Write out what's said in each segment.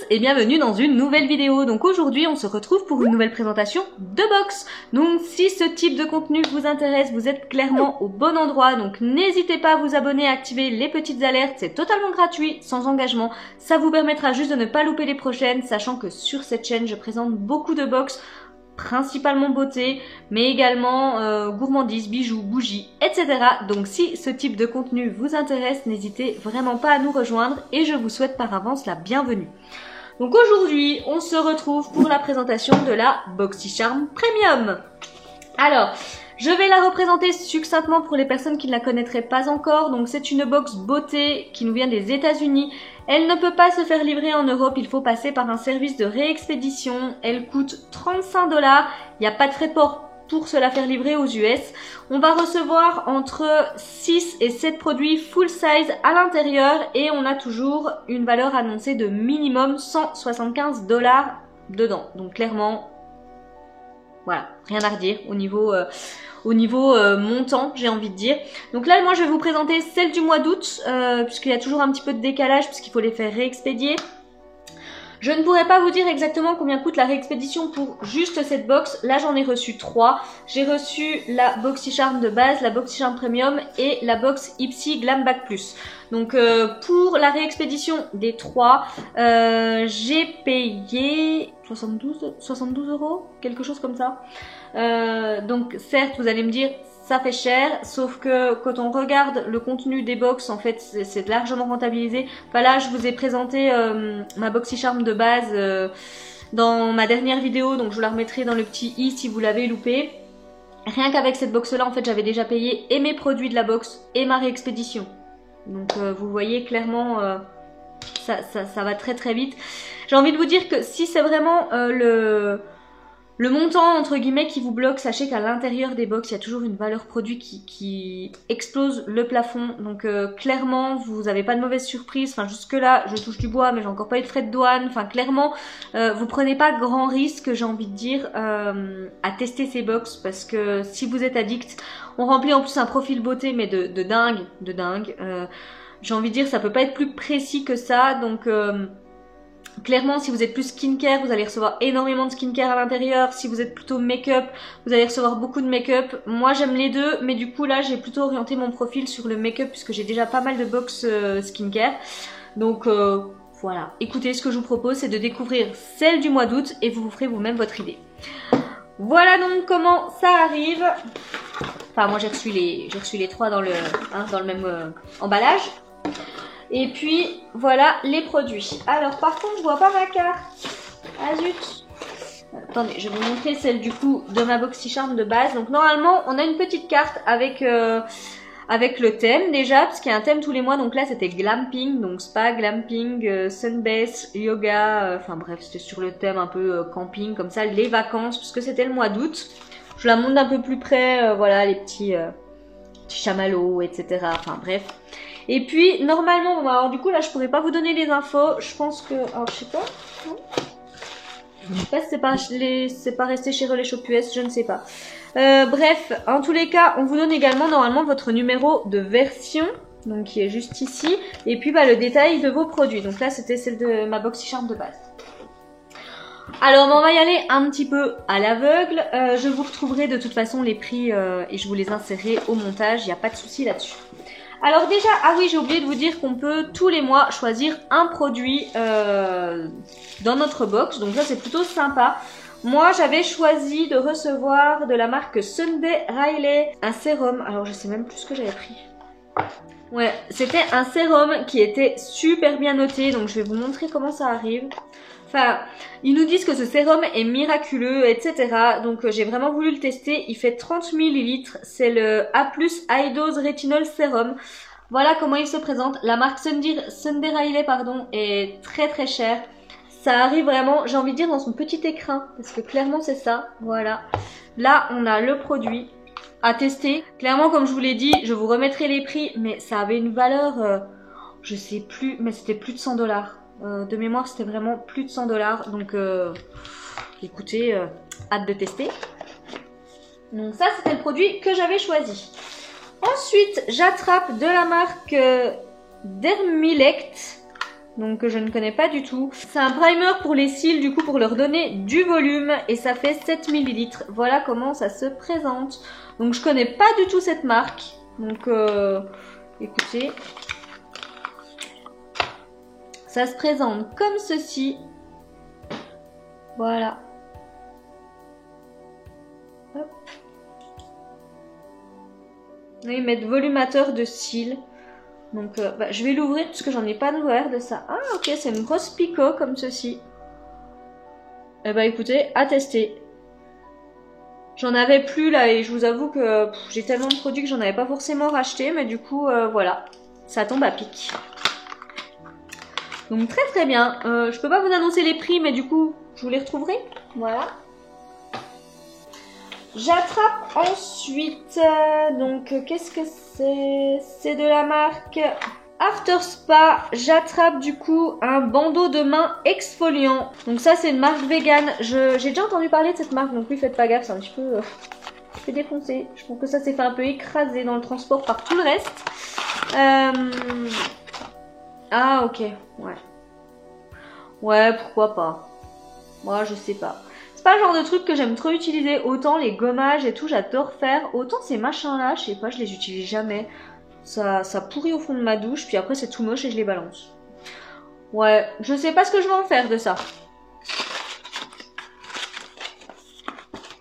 et bienvenue dans une nouvelle vidéo. Donc aujourd'hui on se retrouve pour une nouvelle présentation de box. Donc si ce type de contenu vous intéresse, vous êtes clairement au bon endroit. Donc n'hésitez pas à vous abonner, à activer les petites alertes, c'est totalement gratuit, sans engagement. Ça vous permettra juste de ne pas louper les prochaines, sachant que sur cette chaîne je présente beaucoup de box, principalement beauté, mais également gourmandise, bijoux, bougies, etc. Donc si ce type de contenu vous intéresse, n'hésitez vraiment pas à nous rejoindre et je vous souhaite par avance la bienvenue. Donc aujourd'hui, on se retrouve pour la présentation de la BoxyCharm Premium. Alors, je vais la représenter succinctement pour les personnes qui ne la connaîtraient pas encore. Donc c'est une box beauté qui nous vient des États-Unis. Elle ne peut pas se faire livrer en Europe, il faut passer par un service de réexpédition. Elle coûte 35 $. Il n'y a pas de frais de port pour se la faire livrer aux US. On va recevoir entre 6 et 7 produits full size à l'intérieur et on a toujours une valeur annoncée de minimum 175 $ dedans. Donc clairement, voilà, rien à redire au niveau montant, j'ai envie de dire. Donc là, moi, je vais vous présenter celle du mois d'août, puisqu'il y a toujours un petit peu de décalage, puisqu'il faut les faire réexpédier. Je ne pourrais pas vous dire exactement combien coûte la réexpédition pour juste cette box. Là, j'en ai reçu 3. J'ai reçu la BoxyCharm de base, la BoxyCharm Premium et la box Ipsy Glam Bag Plus. Donc, pour la réexpédition des 3, j'ai payé 72 €, quelque chose comme ça. Donc, certes, vous allez me dire, ça fait cher, sauf que quand on regarde le contenu des box, en fait, c'est largement rentabilisé. Enfin là, je vous ai présenté ma BoxyCharm de base dans ma dernière vidéo, donc je vous la remettrai dans le petit i si vous l'avez loupé. Rien qu'avec cette box-là, en fait, j'avais déjà payé et mes produits de la box et ma réexpédition. Donc vous voyez clairement, ça va très très vite. J'ai envie de vous dire que si c'est vraiment le montant entre guillemets qui vous bloque, sachez qu'à l'intérieur des box, il y a toujours une valeur produit qui explose le plafond. Donc clairement, vous n'avez pas de mauvaise surprise. Enfin jusque là, je touche du bois, mais j'ai encore pas eu de frais de douane. Enfin clairement, vous prenez pas grand risque, j'ai envie de dire, à tester ces box, parce que si vous êtes addict, on remplit en plus un profil beauté, mais de dingue, de dingue. J'ai envie de dire, ça peut pas être plus précis que ça. Donc clairement, si vous êtes plus skincare, vous allez recevoir énormément de skincare à l'intérieur. Si vous êtes plutôt make-up, vous allez recevoir beaucoup de make-up. Moi, j'aime les deux, mais du coup, là, j'ai plutôt orienté mon profil sur le make-up puisque j'ai déjà pas mal de box skincare. Donc, voilà. Écoutez, ce que je vous propose, c'est de découvrir celle du mois d'août et vous vous ferez vous-même votre idée. Voilà donc comment ça arrive. Enfin, moi, j'ai reçu les 3 dans le même emballage. Et puis, voilà les produits. Alors, par contre, je vois pas ma carte. Ah zut. Attendez, je vais vous montrer celle du coup de ma BoxyCharm de base. Donc, normalement, on a une petite carte avec le thème déjà, parce qu'il y a un thème tous les mois. Donc là, c'était glamping, donc spa, glamping, sunbase, yoga. Enfin bref, c'était sur le thème un peu camping, comme ça, les vacances, puisque c'était le mois d'août. Je la montre d'un peu plus près, voilà, les petits chamallows, etc. Enfin bref. Et puis, normalement, bon, alors du coup, là, je pourrais pas vous donner les infos. Je pense que... Alors, je sais pas. Je sais pas si c'est pas resté chez Relais Shop US, je ne sais pas. Bref, en tous les cas, on vous donne également, normalement, votre numéro de version. Donc, qui est juste ici. Et puis, bah, le détail de vos produits. Donc là, c'était celle de ma BoxyCharm de base. Alors, on va y aller un petit peu à l'aveugle. Je vous retrouverai de toute façon les prix et je vous les insérerai au montage. Il n'y a pas de souci là-dessus. Alors déjà, ah oui, j'ai oublié de vous dire qu'on peut tous les mois choisir un produit dans notre box. Donc ça, c'est plutôt sympa. Moi, j'avais choisi de recevoir de la marque Sunday Riley un sérum. Alors, je sais même plus ce que j'avais pris. Ouais, c'était un sérum qui était super bien noté. Donc, je vais vous montrer comment ça arrive. Enfin, ils nous disent que ce sérum est miraculeux, etc. Donc, j'ai vraiment voulu le tester. Il fait 30 ml. C'est le A+ High Dose Retinol Serum. Voilà comment il se présente. La marque Sunday Riley, pardon, est très très chère. Ça arrive vraiment, j'ai envie de dire, dans son petit écrin. Parce que clairement, c'est ça. Voilà. Là, on a le produit à tester. Clairement, comme je vous l'ai dit, je vous remettrai les prix. Mais ça avait une valeur, je sais plus, mais c'était plus de 100 $. De mémoire, c'était vraiment plus de 100 $. Donc, écoutez, hâte de tester. Donc ça, c'était le produit que j'avais choisi. Ensuite, j'attrape de la marque Dermilect donc que je ne connais pas du tout. C'est un primer pour les cils, du coup pour leur donner du volume, et ça fait 7 ml. Voilà comment ça se présente. Donc je connais pas du tout cette marque, donc écoutez, ça se présente comme ceci. Voilà. Hop. Ils mettent volumateur de cils. Donc je vais l'ouvrir parce que j'en ai pas ouvert de ça. Ah ok, c'est une grosse picot comme ceci. Eh ben écoutez, à tester. J'en avais plus là et je vous avoue que j'ai tellement de produits que j'en avais pas forcément racheté. Mais du coup voilà, ça tombe à pic. Donc très très bien. Je peux pas vous annoncer les prix mais du coup je vous les retrouverai. Voilà. J'attrape ensuite, donc qu'est-ce que c'est? C'est de la marque After Spa. J'attrape du coup un bandeau de main exfoliant. Donc ça c'est une marque vegan. J'ai déjà entendu parler de cette marque, donc oui faites pas gaffe, c'est un petit peu défoncé. Je pense que ça s'est fait un peu écraser dans le transport par tout le reste. Ah ok, ouais. Ouais, pourquoi pas. Moi je sais pas. Pas le genre de truc que j'aime trop utiliser, autant les gommages et tout j'adore faire, autant ces machins là je sais pas, je les utilise jamais, ça pourrit au fond de ma douche puis après c'est tout moche et je les balance. Ouais, je sais pas ce que je vais en faire de ça.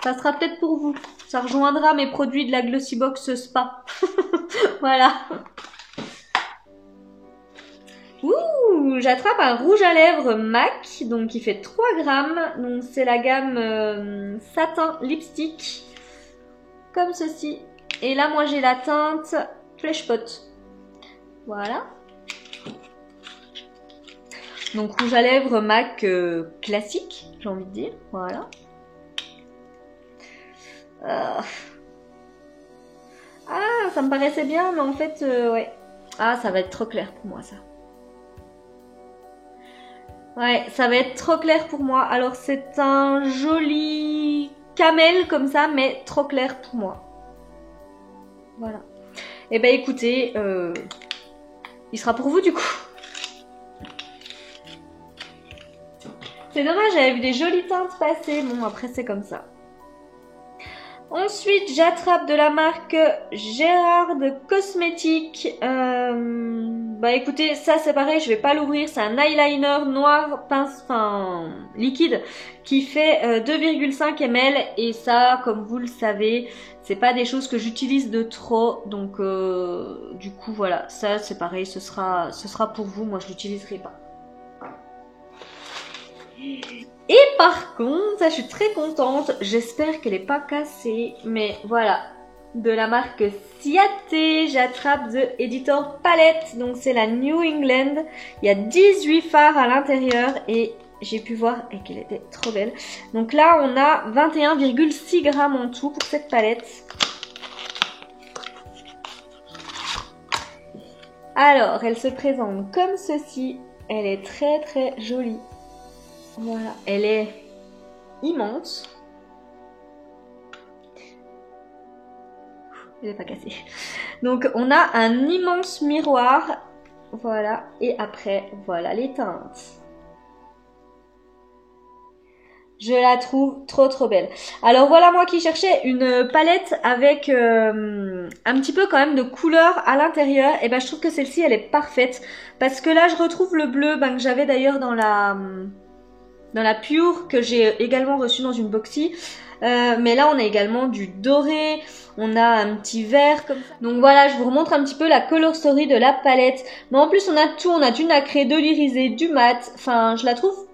Ça sera peut-être pour vous, ça rejoindra mes produits de la Glossybox Spa. Voilà. Ouh, j'attrape un rouge à lèvres MAC, donc qui fait 3 grammes. Donc c'est la gamme satin lipstick, comme ceci. Et là, moi j'ai la teinte Flesh Pot. Voilà. Donc rouge à lèvres MAC classique, j'ai envie de dire. Voilà. Ah, ça me paraissait bien, mais en fait, ouais. Ah, ça va être trop clair pour moi, ça. Ouais, ça va être trop clair pour moi. Alors c'est un joli camel comme ça, mais trop clair pour moi. Voilà. Et ben écoutez, il sera pour vous du coup. C'est dommage, j'avais vu des jolies teintes passer. Bon, après c'est comme ça. Ensuite, j'attrape de la marque Gérard Cosmétiques. Bah écoutez, ça c'est pareil, je vais pas l'ouvrir. C'est un eyeliner noir pince, enfin liquide, qui fait 2,5 ml. Et ça, comme vous le savez, c'est pas des choses que j'utilise de trop. Donc du coup voilà, ça c'est pareil, ce sera pour vous. Moi je l'utiliserai pas. Et par contre, ça je suis très contente, j'espère qu'elle n'est pas cassée, mais voilà, de la marque Ciaté, j'attrape The Editor Palette, donc c'est la New England, il y a 18 fards à l'intérieur et j'ai pu voir et qu'elle était trop belle. Donc là on a 21,6 grammes en tout pour cette palette. Alors, elle se présente comme ceci, elle est très très jolie. Voilà, elle est immense. Elle n'est pas cassée. Donc on a un immense miroir. Voilà, et après, voilà les teintes. Je la trouve trop trop belle. Alors voilà, moi qui cherchais une palette avec un petit peu quand même de couleur à l'intérieur, et ben je trouve que celle-ci elle est parfaite. Parce que là je retrouve le bleu que j'avais d'ailleurs dans la Pure, que j'ai également reçu dans une boxy. Mais là on a également du doré, on a un petit vert comme ça. Donc voilà, je vous remontre un petit peu la color story de la palette. Mais en plus on a tout, on a du nacré, de l'irisé, du mat. Enfin je la trouve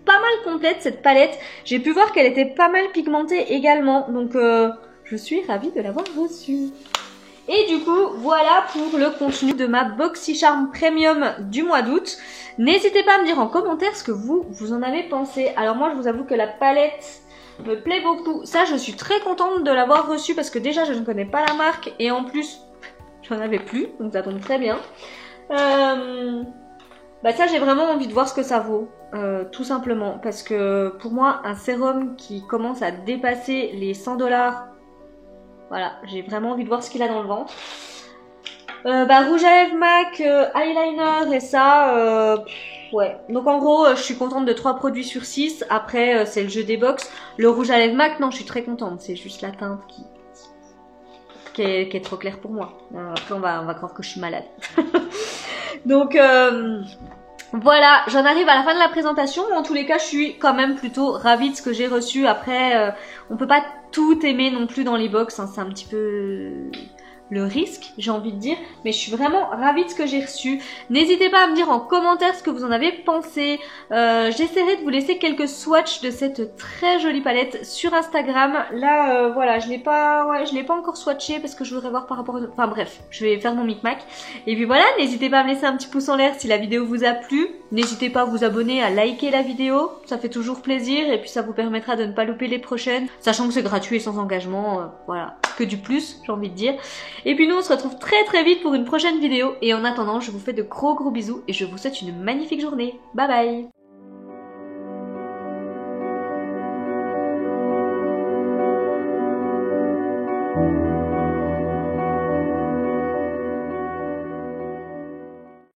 pas mal complète cette palette. J'ai pu voir qu'elle était pas mal pigmentée également. Donc je suis ravie de l'avoir reçue. Et du coup, voilà pour le contenu de ma BoxyCharm Premium du mois d'août. N'hésitez pas à me dire en commentaire ce que vous en avez pensé. Alors moi, je vous avoue que la palette me plaît beaucoup. Ça, je suis très contente de l'avoir reçue parce que déjà, je ne connais pas la marque. Et en plus, j'en avais plus, donc ça tombe très bien. Bah ça, j'ai vraiment envie de voir ce que ça vaut, tout simplement. Parce que pour moi, un sérum qui commence à dépasser les 100 $... Voilà, j'ai vraiment envie de voir ce qu'il a dans le ventre. Rouge à lèvres MAC, eyeliner et ça, Ouais, donc en gros, je suis contente de 3 produits sur 6. Après, c'est le jeu des box. Le rouge à lèvres MAC, non, je suis très contente. C'est juste la teinte qui est trop claire pour moi. Après, on va croire que je suis malade. Donc, voilà, j'en arrive à la fin de la présentation. En tous les cas, je suis quand même plutôt ravie de ce que j'ai reçu. Après, on peut pas tout aimer non plus dans les box. Hein. C'est un petit peu le risque, j'ai envie de dire, mais je suis vraiment ravie de ce que j'ai reçu. N'hésitez pas à me dire en commentaire ce que vous en avez pensé. J'essaierai de vous laisser quelques swatchs de cette très jolie palette sur Instagram. Là, voilà, je l'ai pas encore swatché parce que je voudrais voir par rapport à... Enfin bref, je vais faire mon micmac. Et puis voilà, n'hésitez pas à me laisser un petit pouce en l'air si la vidéo vous a plu. N'hésitez pas à vous abonner, à liker la vidéo, ça fait toujours plaisir et puis ça vous permettra de ne pas louper les prochaines, sachant que c'est gratuit et sans engagement, voilà, que du plus, j'ai envie de dire. Et puis nous on se retrouve très très vite pour une prochaine vidéo et en attendant je vous fais de gros bisous et je vous souhaite une magnifique journée. Bye bye.